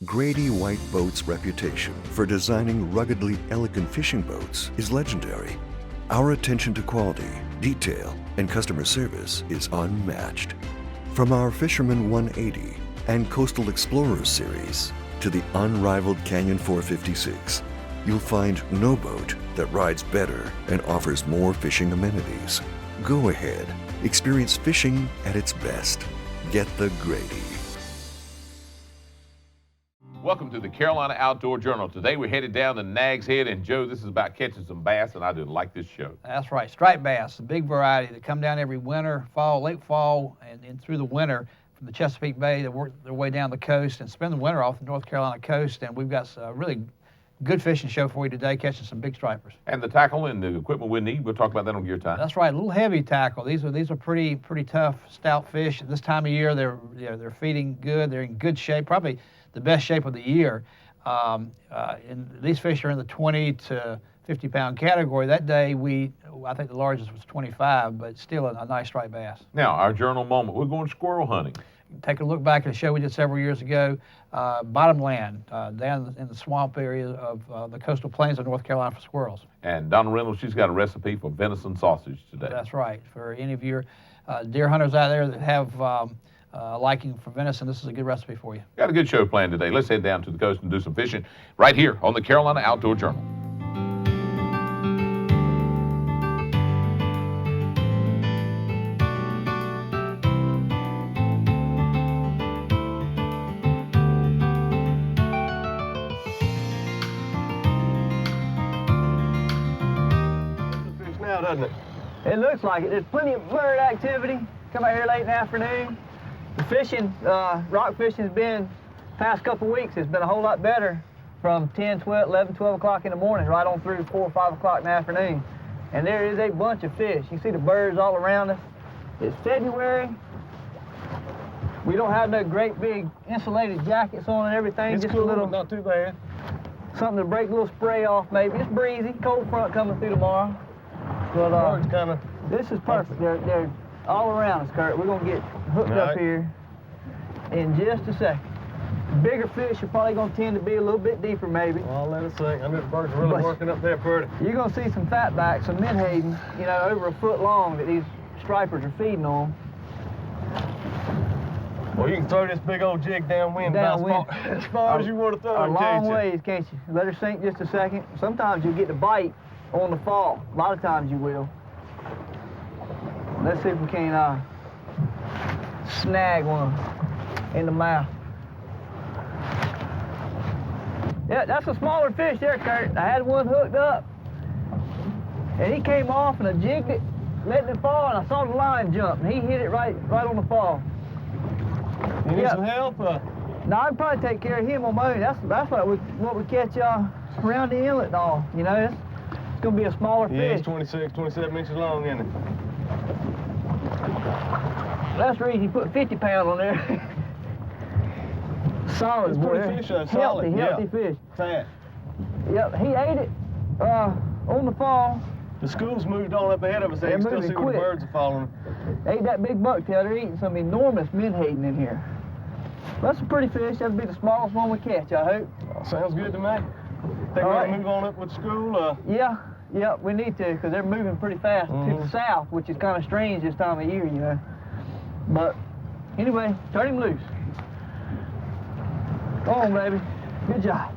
Grady White Boats' reputation for designing ruggedly elegant fishing boats is legendary. Our attention to quality, detail, and customer service is unmatched. From our Fisherman 180 and Coastal Explorers series to the unrivaled Canyon 456, you'll find no boat that rides better and offers more fishing amenities. Go ahead, experience fishing at its best. Get the Grady. Welcome to the Carolina Outdoor Journal. Today we're headed down to Nags Head, and Joe, this is about catching some bass, and I do like this show. That's right, striped bass, a big variety that come down every winter, fall, late fall, and through the winter from the Chesapeake Bay. They work their way down the coast and spend the winter off the North Carolina coast, and we've got a really good fishing show for you today, catching some big stripers. And the tackle and the equipment we need, we'll talk about that on Gear Time. That's right, a little heavy tackle. These are pretty tough, stout fish. At this time of year, they're feeding good. They're in good shape, probably the best shape of the year. And these fish are in the 20 to 50 pound category. That day, I think the largest was 25, but still a nice striped bass. Now, our journal moment, we're going squirrel hunting. Take a look back at a show we did several years ago, bottomland, down in the swamp area of the coastal plains of North Carolina for squirrels. And Donna Reynolds, she's got a recipe for venison sausage today. That's right. For any of your deer hunters out there that have liking for venison, this is a good recipe for you. Got a good show planned today. Let's head down to the coast and do some fishing right here on the Carolina Outdoor Journal. Now, doesn't it? It looks like it. There's plenty of bird activity. Come out here late in the afternoon. The fishing, rock fishing's been, past couple weeks, it's been a whole lot better from 10, 12, 11, 12 o'clock in the morning right on through 4 or 5 o'clock in the afternoon. And there is a bunch of fish. You see the birds all around us. It's February. We don't have no great big insulated jackets on and everything. It's just cool, a little, not too bad. something to break a little spray off maybe. It's breezy, cold front coming through tomorrow. But Birds kind of. this is perfect. They're all around us, Kurt. We're gonna get hooked up here in just a second. Bigger fish are probably gonna tend to be a little bit deeper, maybe. Well, let us see. I know the birds are really working up there pretty. You're gonna see some fatbacks, some menhaden, over a foot long that these stripers are feeding on. Well, you can throw this big old jig downwind Downwind. as far as you want to throw A it, long can't you? ways, can't you? Let her sink just a second. Sometimes you'll get the bite on the fall. A lot of times you will. Let's see if we can snag one in the mouth. Yeah, that's a smaller fish there, Kurt. I had one hooked up, and he came off, and I jigged it, letting it fall, and I saw the line jump, and he hit it right on the fall. You need some help? No, I'd probably take care of him on my own. That's what we catch around the inlet and all. It's gonna be a smaller Yeah, fish. it's 26, 27 inches long, isn't it? That's the reason you put 50 pound on there. Solid, It's boy. pretty fish, though. Solid, Healthy yeah. fish. Fat. Yep, he ate it on the fall. The school's moved on up ahead of us. They They're can still moving see where the quick. birds are following. Ate that big bucktail. They're eating some enormous menhaden in here. That's a pretty fish. That'll be the smallest one we catch, I hope. Sounds good to me. Think we're All right. gonna move on up with school? Yeah, we need to, because they're moving pretty fast to the south, which is kind of strange this time of year, But anyway, turn him loose. Go on, baby. Good job.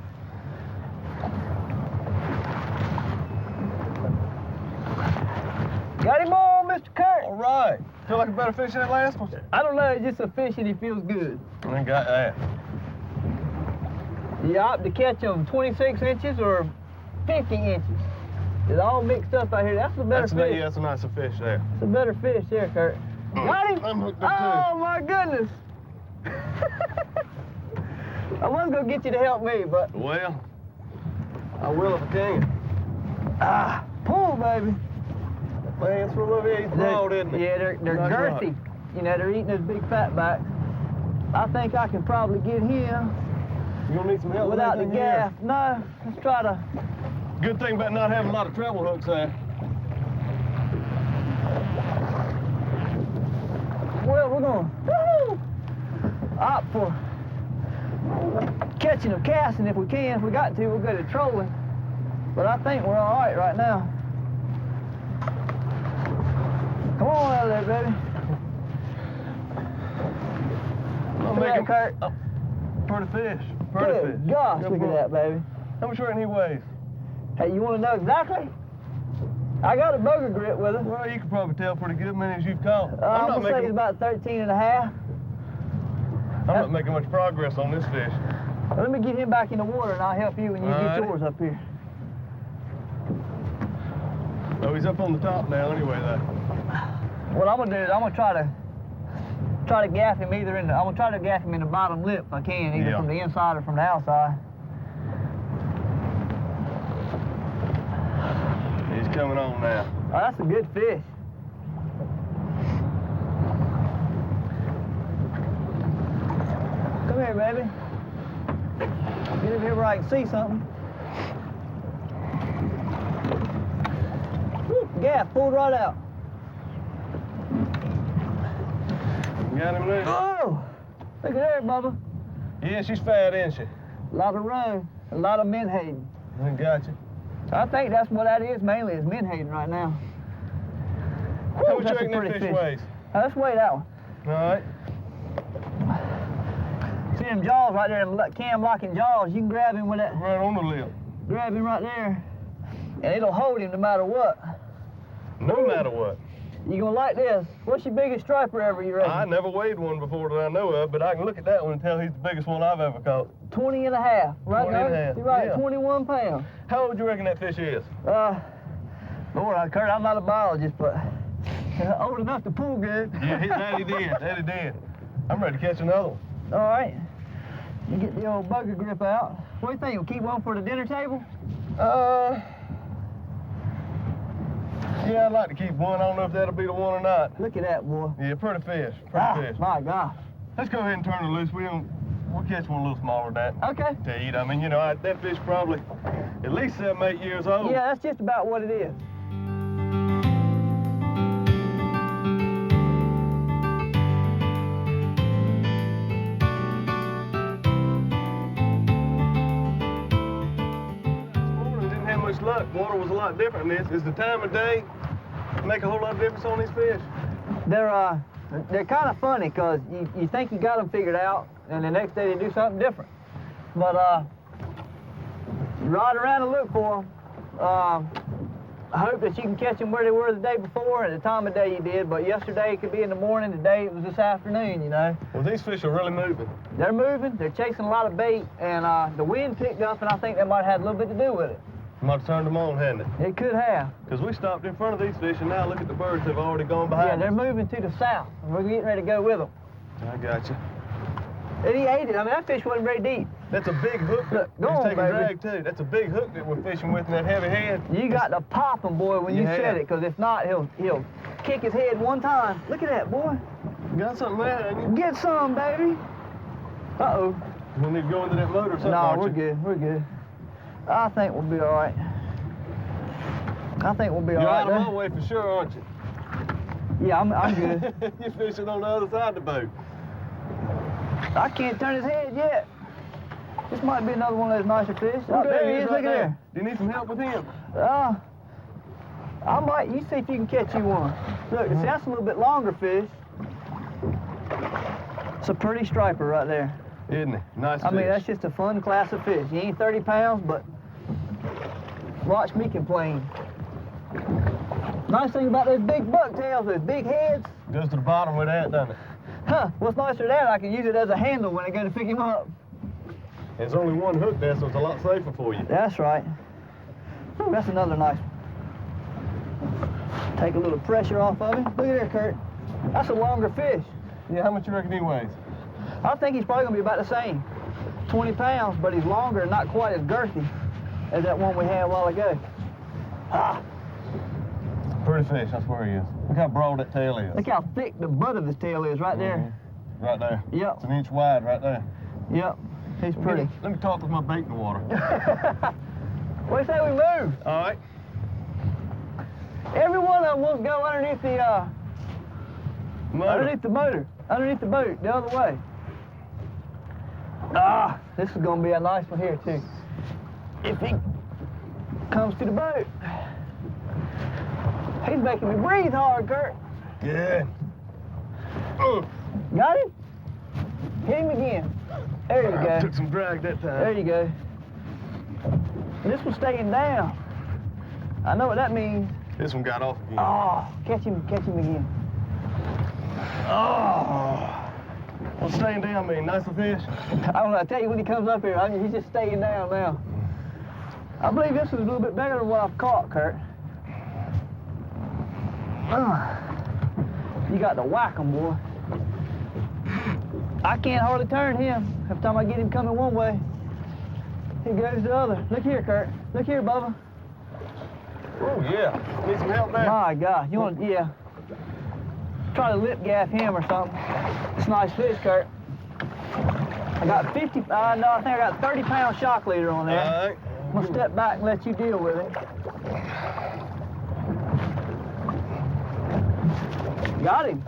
Got him on, Mr. Kurt. All right. Feel like a better fish than that last one? I don't know, it's just a fish and he feels good. I got that. You opt to catch them 26 inches or 50 inches. It's all mixed up out here. That's the better fish. Yeah, that's a nicer fish there. It's a better fish there, Kurt. Got him! I'm hooked up Oh, my goodness! I was gonna get you to help me, but Well, I will if I can. pull, baby. Man, it's a little bit broad, isn't it? Yeah, they're Nice girthy. They're eating those big fatbacks. I think I can probably get him You gonna need some help with without the anything here? gaff. No, let's try to. Good thing about not having a lot of treble hooks there. Well, we're gonna opt for catching them casting if we can. If we got to, we'll go to trolling. But I think we're all right now. Come on out of there, baby. I'm making Kurt. Oh, pretty fish. Pretty fish. Good gosh, look at that, baby. How much reckon he weighs? Hey, you want to know exactly? I got a boga grip with him. Well, you can probably tell pretty good many as you've caught. I'm going to say he's about 13 and a half. I'm not making much progress on this fish. Well, let me get him back in the water and I'll help you when you get yours up here. Oh, he's up on the top now anyway, though. What I'm gonna do is I'm gonna try to gaff him either in the, I'm gonna try to gaff him in the bottom lip if I can, either from the inside or from the outside. He's coming on now. Oh, that's a good fish. Come here, baby. Get him here where I can see something. Woo, gaff pulled right out. Got him there? Oh! Look at her, Bubba. Yeah, she's fat, isn't she? A lot of roe, a lot of menhaden. I got you. I think that's what that is mainly, is menhaden right now. How Woo, much you reckon that fish weighs? Let's weigh that one. All right. See them jaws right there, them cam locking jaws. You can grab him with that. Right on the lip. Grab him right there, and it'll hold him no matter what. No matter what. You gonna like this? What's your biggest striper ever, you reckon? I never weighed one before that I know of, but I can look at that one and tell he's the biggest one I've ever caught. 20 and a half, right 20 and a now? half, You're right, yeah. 21 pounds. How old do you reckon that fish is? Lord, Kurt, I'm not a biologist, but old enough to pull good. Yeah, that he did. That he did. I'm ready to catch another one. All right. You get the old bugger grip out. What do you think? We'll keep one for the dinner table? Yeah, I'd like to keep one. I don't know if that'll be the one or not. Look at that, boy. Yeah, pretty fish. Pretty fish. My God. Let's go ahead and turn it loose. We'll catch one a little smaller than that. Okay. To eat. I mean, you know, that fish probably at least 7, 8 years old. Yeah, that's just about what it is. Luck. Water was a lot different than this. Is the time of day make a whole lot of difference on these fish? They're kind of funny because you think you got them figured out, and the next day they do something different. But you ride around and look for them. I hope that you can catch them where they were the day before and the time of day you did. But yesterday it could be in the morning, today it was this afternoon, you know. Well, these fish are really moving. They're moving. They're chasing a lot of bait, and the wind picked up, and I think that might have had a little bit to do with it. Might have turned them on, hadn't it? It could have. Because we stopped in front of these fish, and now look at the birds. They've already gone behind Yeah, they're us. moving to the south, and we're getting ready to go with them. I got you. And he ate it. I mean, that fish wasn't very deep. That's a big hook. Look, go He's on, taking baby. drag, too. That's a big hook that we're fishing with in that heavy head. You got to pop him, boy, when you Yeah. set it, because if not, he'll kick his head one time. Look at that, boy. You got something there, ain't you? Get some, baby. Uh-oh. We'll need to go into that motor or something, No, aren't we're you? good. We're good. I think we'll be all right. I think we'll be all You're right. out of there. my way for sure, aren't you? Yeah, I'm good. You're fishing on the other side of the boat. I can't turn his head yet. This might be another one of those nicer fish. Oh, there he is. right Look at there. Do you need some help with him? I might. You see if you can catch you one. Look, see, that's a little bit longer fish. It's a pretty striper right there. Isn't he? Nice I fish. mean, that's just a fun class of fish. He ain't 30 pounds, but watch me complain. Nice thing about those big bucktails, those big heads. Goes to the bottom with that, doesn't it? Huh, what's nicer than that, I can use it as a handle when I go to pick him up. There's only one hook there, so it's a lot safer for you. That's right. Ooh, that's another nice one. Take a little pressure off of him. Look at there, Kurt. That's a longer fish. Yeah, how much you reckon he weighs? I think he's probably gonna be about the same. 20 pounds, but he's longer and not quite as girthy as that one we had a while ago. Ah, Pretty fish, that's where he is. Look how broad that tail is. look how thick the butt of his tail is right there. Right there. Yep. It's an inch wide right there. Yep, he's pretty. Let me talk with my bait in the water. What do you say we move? All right. Every one of them wants to go underneath the Motor. underneath the motor, underneath the boat, the other way. Ah, this is gonna be a nice one here too. If he comes to the boat. He's making me breathe hard, Kurt. Good. Got him? Hit him again. There you go. Took some drag that time. There you go. This one's staying down. I know what that means. This one got off again. Oh, catch him again. Oh. What's staying down mean? Nicer fish? I don't know, I tell you when he comes up here, I mean, he's just staying down now. I believe this is a little bit bigger than what I've caught, Kurt. You got to whack him, boy. I can't hardly turn him. Every time I get him coming one way, he goes the other. Look here, Kurt. Look here, Bubba. Oh, yeah. Need some help there? My God, you want, yeah. Try to lip gaff him or something. It's a nice fish, Kurt. I got 50, no, I think I got 30-pound shock leader on there. All right. I'm gonna step back and let you deal with it. Got him.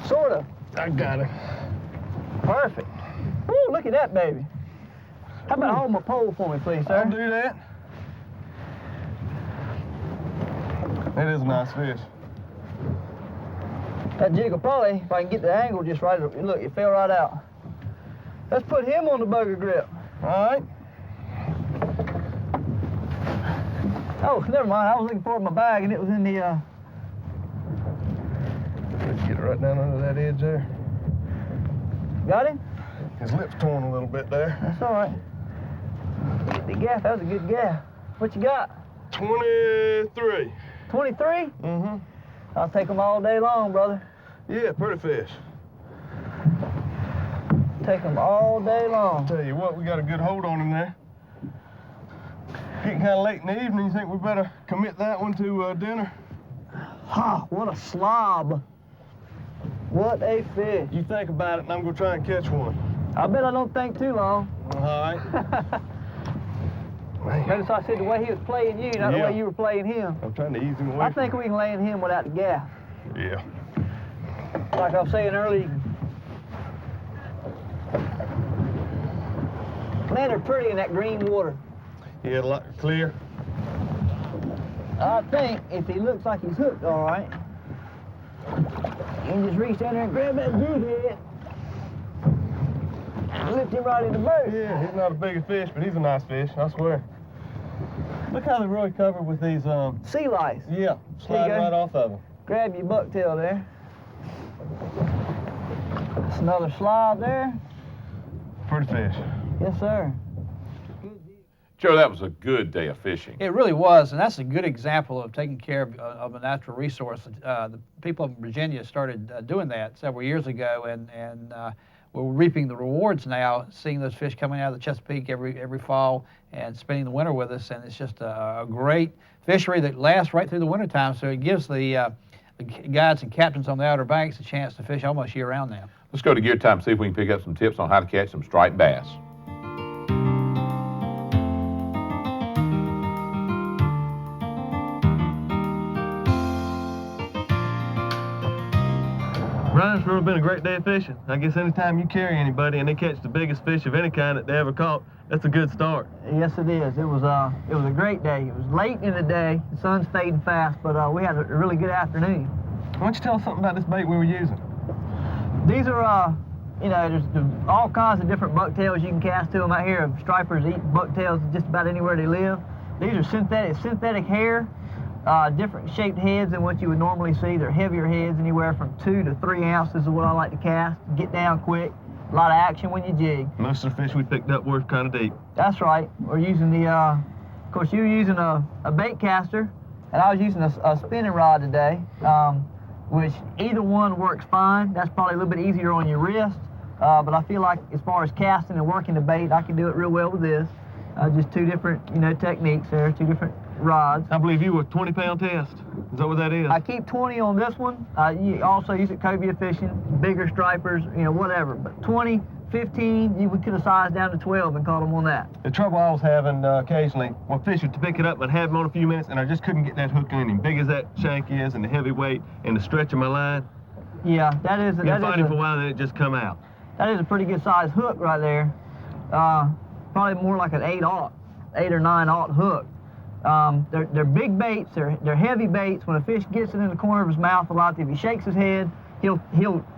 Sort of. I got him. Perfect. Woo, look at that baby. How about hold my pole for me, please, sir? I'll do that. That is a nice fish. That jig will probably, if I can get the angle just right, look, it fell right out. Let's put him on the bugger grip. All right. Oh, never mind. I was looking for it in my bag and it was in the, Let's get it right down under that edge there. got him? His lip's torn a little bit there. That's all right. Get the gaff, that was a good gaff. What you got? 23. 23? Mm-hmm. I'll take them all day long, brother. Yeah, pretty fish. Take them all day long. Tell you what, we got a good hold on him there. Getting kind of late in the evening, you think we better commit that one to dinner? Ha, what a slob. What a fish. You think about it, and I'm gonna try and catch one. I bet I don't think too long. All right. Notice I said the way he was playing you, not the Yeah. way you were playing him. I'm trying to ease him away. I think we can land him without the gaff. Yeah. Like I was saying earlier, man, they're pretty in that green water. Yeah, a lot clear. I think if he looks like he's hooked all right, you can just reach down there and grab that jig head and lift him right in the boat. Yeah, he's not a big fish, but he's a nice fish, I swear. Look how they're really covered with these, Sea lice. yeah, sliding go. right off of them. Grab your bucktail there. That's another slob there. Pretty fish. Yes, sir. Joe, that was a good day of fishing. It really was, and that's a good example of taking care of a natural resource. The people of Virginia started doing that several years ago, and we're reaping the rewards now, seeing those fish coming out of the Chesapeake every fall and spending the winter with us. And it's just a great fishery that lasts right through the wintertime, so it gives the guides and captains on the Outer Banks a chance to fish almost year-round now. Let's go to Gear Time and see if we can pick up some tips on how to catch some striped bass. Ryan's really been a great day of fishing. I guess anytime you carry anybody and they catch the biggest fish of any kind that they ever caught, that's a good start. Yes, it is. It was a great day. It was late in the day. The sun's fading fast, but we had a really good afternoon. Why don't you tell us something about this bait we were using? These are, you know, there's all kinds of different bucktails you can cast to them out here. Stripers eat bucktails just about anywhere they live. These are synthetic hair, different shaped heads than what you would normally see. They're heavier heads, anywhere from 2 to 3 ounces is what I like to cast. Get down quick, a lot of action when you jig. Most of the fish we picked up were kind of deep. That's right. We're using the, of course, you were using a bait caster, and I was using a spinning rod today, which either one works fine. That's probably a little bit easier on your wrist, but I feel like as far as casting and working the bait, I can do it real well with this. Just two different, techniques there, two different rods. I believe you were a 20-pound test. Is that what that is? I keep 20 on this one. You also use it cobia fishing, bigger stripers, whatever. But 20, 15, we could have sized down to 12 and caught them on that. The trouble I was having occasionally, when fish would pick it up, I'd have them on a few minutes, and I just couldn't get that hook in him. Big as that shank is, and the heavy weight, and the stretch of my line. Yeah, that is You find him for a while, and then it just come out. That is a pretty good size hook right there. probably more like an 8 or 9 hook. They're big baits, they're heavy baits. When a fish gets it in the corner of his mouth a lot, if he shakes his head, he'll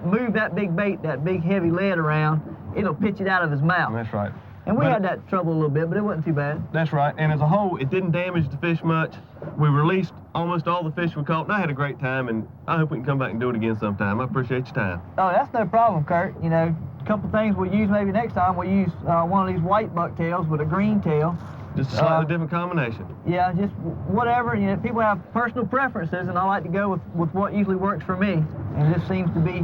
move that big bait, that big heavy lead around, it'll pitch it out of his mouth. That's right. And we had that trouble a little bit, but it wasn't too bad. That's right, and as a whole, it didn't damage the fish much. We released almost all the fish we caught, and I had a great time, and I hope we can come back and do it again sometime. I appreciate your time. Oh, that's no problem, Kurt. You know, a couple things we'll use maybe next time. We'll use one of these white bucktails with a green tail. Just a slightly different combination. Yeah, just whatever. You know, people have personal preferences, and I like to go with what usually works for me. And this seems to be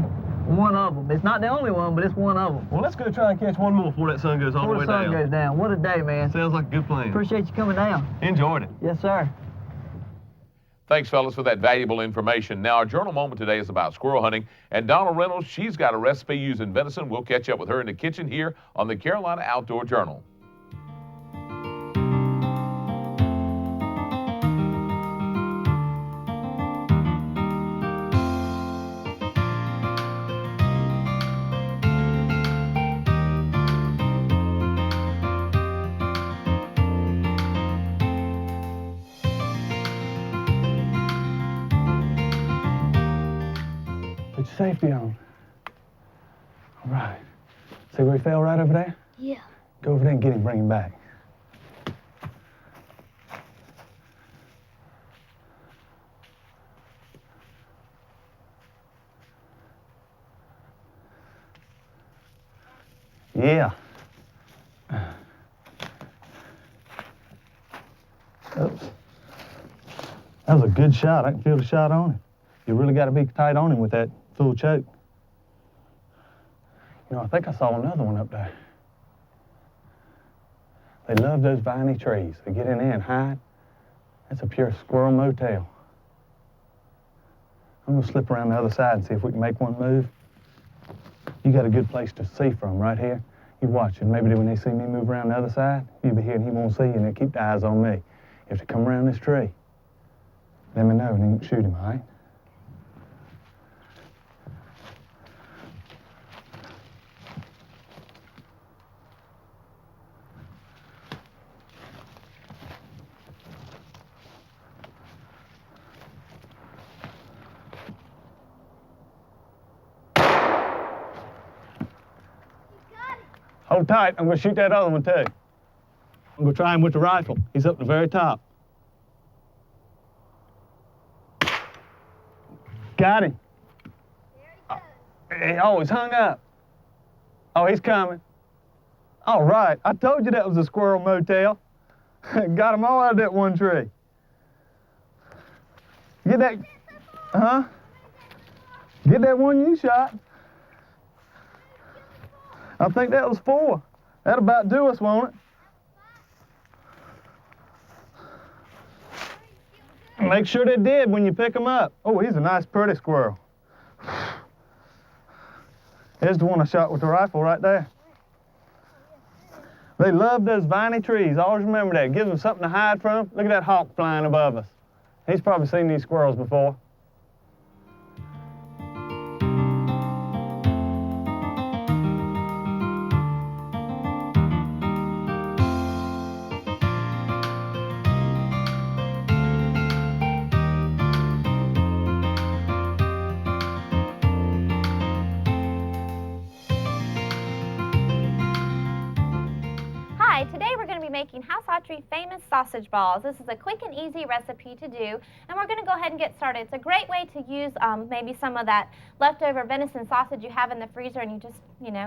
one of them. It's not the only one, but it's one of them. Well, let's go try and catch one more before that sun goes all the way down. Before the sun goes down. What a day, man. Sounds like a good plan. Appreciate you coming down. Enjoyed it. Yes, sir. Thanks, fellas, for that valuable information. Now, our journal moment today is about squirrel hunting, and Donna Reynolds, she's got a recipe using venison. We'll catch up with her in the kitchen here on the Carolina Outdoor Journal. Put your safety on. All right. See where he fell right over there? Yeah. Go over there and get him, bring him back. Yeah. Oops. That was a good shot. I can feel the shot on him. You really got to be tight on him with that full choke. You know, I think I saw another one up there. They love those viney trees. They get in there and hide. That's a pure squirrel motel. I'm gonna slip around the other side and see if we can make one move. You got a good place to see from right here. You watch, and maybe when they see me move around the other side, you'll be here and he won't see you, and they'll keep the eyes on me. If they come around this tree, let me know and then shoot him, all right? Hold tight, I'm gonna shoot that other one too. I'm gonna try him with the rifle. He's up the very top. Got him. Oh, he's hung up. Oh, he's coming. All right, I told you that was a squirrel motel. Got them all out of that one tree. Get that, Get that one you shot. I think that was 4. That'll about do us, won't it? Make sure they did when you pick them up. Oh, he's a nice, pretty squirrel. There's the one I shot with the rifle right there. They love those viney trees. Always remember that. It gives them something to hide from. Look at that hawk flying above us. He's probably seen these squirrels before. Today we're going to be making House Archery famous sausage balls. This is a quick and easy recipe to do, and we're going to go ahead and get started. It's a great way to use maybe some of that leftover venison sausage you have in the freezer and you just,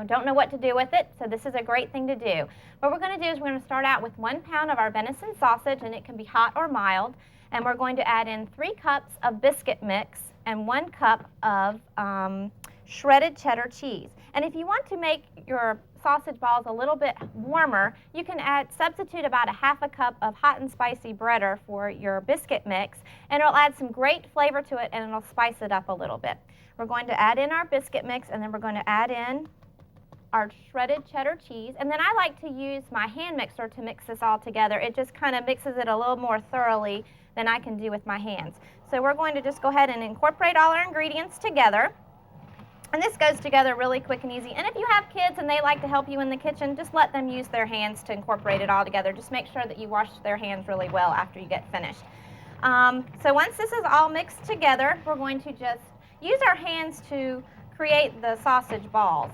don't know what to do with it. So this is a great thing to do. What we're going to do is we're going to start out with 1 pound of our venison sausage, and it can be hot or mild, and we're going to add in 3 cups of biscuit mix and 1 cup of shredded cheddar cheese. And if you want to make your sausage balls a little bit warmer, you can substitute about a ½ cup of hot and spicy breader for your biscuit mix, and it'll add some great flavor to it and it'll spice it up a little bit. We're going to add in our biscuit mix, and then we're going to add in our shredded cheddar cheese, and then I like to use my hand mixer to mix this all together. It just kind of mixes it a little more thoroughly than I can do with my hands. So we're going to just go ahead and incorporate all our ingredients together. And this goes together really quick and easy. And if you have kids and they like to help you in the kitchen, just let them use their hands to incorporate it all together. Just make sure that you wash their hands really well after you get finished. So once this is all mixed together, we're going to just use our hands to create the sausage balls,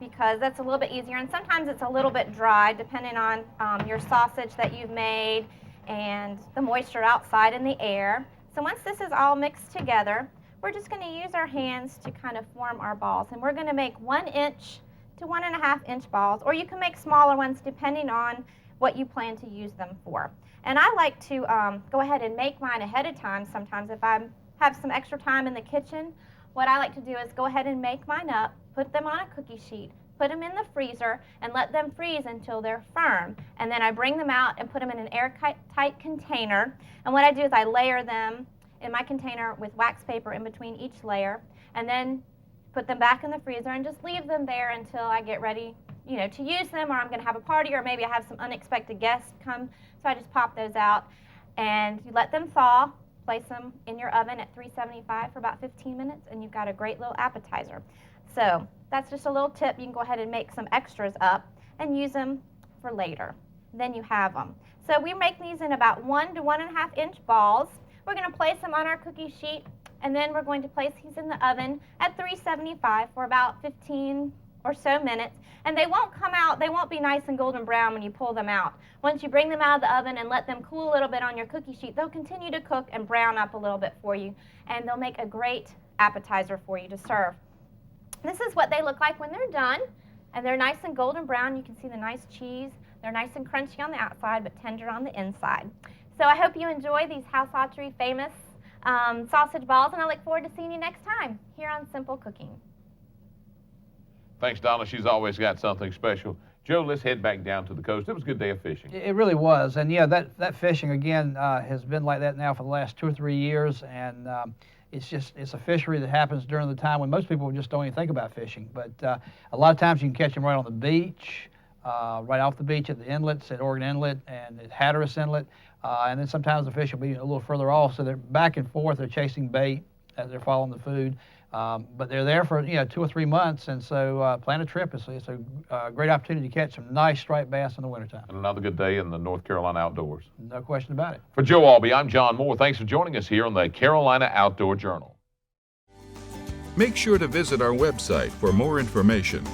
because that's a little bit easier. And sometimes it's a little bit dry depending on your sausage that you've made and the moisture outside in the air. So once this is all mixed together, we're just going to use our hands to kind of form our balls. And we're going to make 1 inch to 1.5 inch balls, or you can make smaller ones depending on what you plan to use them for. And I like to go ahead and make mine ahead of time sometimes if I have some extra time in the kitchen. What I like to do is go ahead and make mine up, put them on a cookie sheet, put them in the freezer, and let them freeze until they're firm. And then I bring them out and put them in an airtight container. And what I do is I layer them in my container with wax paper in between each layer, and then put them back in the freezer and just leave them there until I get ready, you know, to use them, or I'm going to have a party, or maybe I have some unexpected guests come. So I just pop those out, and you let them thaw. Place them in your oven at 375 for about 15 minutes, and you've got a great little appetizer. So that's just a little tip. You can go ahead and make some extras up and use them for later. Then you have them. So we make these in about 1 to 1.5 inch balls. We're going to place them on our cookie sheet, and then we're going to place these in the oven at 375 for about 15 or so minutes. And they won't come out, they won't be nice and golden brown when you pull them out. Once you bring them out of the oven and let them cool a little bit on your cookie sheet, they'll continue to cook and brown up a little bit for you, and they'll make a great appetizer for you to serve. This is what they look like when they're done, and they're nice and golden brown. You can see the nice cheese. They're nice and crunchy on the outside, but tender on the inside. So I hope you enjoy these House Autry famous sausage balls, and I look forward to seeing you next time here on Simple Cooking. Thanks, Donna. She's always got something special. Joe, let's head back down to the coast. It was a good day of fishing. It really was. And yeah, that fishing, again, has been like that now for the last 2 or 3 years. And it's a fishery that happens during the time when most people just don't even think about fishing. But a lot of times you can catch them right on the beach, right off the beach at the inlets, at Oregon Inlet and at Hatteras Inlet. And then sometimes the fish will be a little further off. So they're back and forth. They're chasing bait as they're following the food. But they're there for 2 or 3 months, and so plan a trip. It's a great opportunity to catch some nice striped bass in the wintertime. And another good day in the North Carolina outdoors. No question about it. For Joe Albee, I'm John Moore. Thanks for joining us here on the Carolina Outdoor Journal. Make sure to visit our website for more information.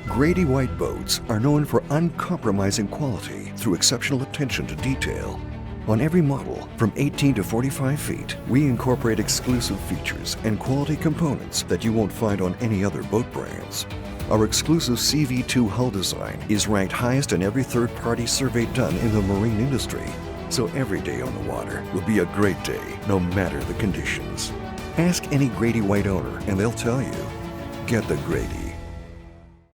Grady White boats are known for uncompromising quality through exceptional attention to detail. On every model, from 18 to 45 feet, we incorporate exclusive features and quality components that you won't find on any other boat brands. Our exclusive CV2 hull design is ranked highest in every third-party survey done in the marine industry. So every day on the water will be a great day, no matter the conditions. Ask any Grady White owner and they'll tell you, get the Grady.